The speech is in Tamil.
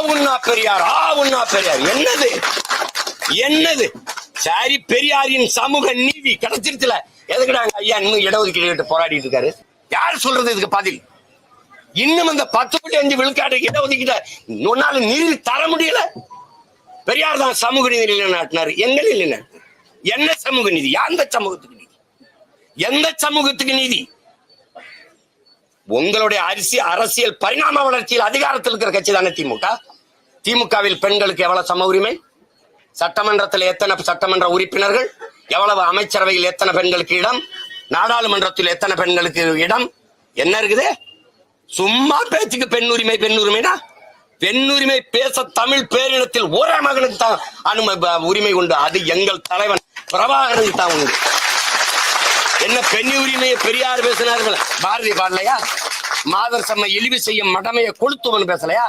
உண்ணா பெரியார், உண்ணா பெரியார். என்னது என்னது? சரி, பெரியாரின் சமூக நீதி கிடைச்சிருச்சுல, எதுக்குடாங்க ஐயா இன்னும் இடஒதுக்கீடு போராடிட்டு இருக்காரு? யார் சொல்றது இதுக்கு பதில்? இன்னும் அந்த 10.5 விழுக்காடு இடஒதுக்கீடு உன்னால நீதி தர முடியல. பெரியார் தான் சமூக நீதி நிலைநாட்டினார். எங்க நிலைநாட்டு? என்ன சமூக நீதி? எந்த சமூகத்துக்கு நீதி? எந்த சமூகத்துக்கு நீதி? உங்களுடைய அரசியல் பரிணாம வளர்ச்சியில் அதிகாரத்தில் இருக்கிற கட்சி தானே திமுக. திமுகவில் பெண்களுக்கு எவ்வளவு சம உரிமை? சட்டமன்றத்தில் எத்தனை சட்டமன்ற உறுப்பினர்கள்? எவ்வளவு அமைச்சரவையில் எத்தனை பெண்களுக்கு இடம்? நாடாளுமன்றத்தில் எத்தனை பெண்களுக்கு இடம்? என்ன இருக்குது? சும்மா பேச்சுக்கு பெண் உரிமை, பெண் உரிமைனா பெண் உரிமை பேச தமிழ் பேரினத்தில் ஒரே மகனுக்கு தான் உரிமை உண்டு. அது எங்கள் தலைவன் பிரபாகரனுக்கு தான் உண்டு. என்ன பெண் உரிமையை பெரியார் பேசினார்கள்? பாரதி பாடலையா? மாதர் சம்மை இழிவு செய்யும் மடமையை கொளுத்துவன் பேசலையா?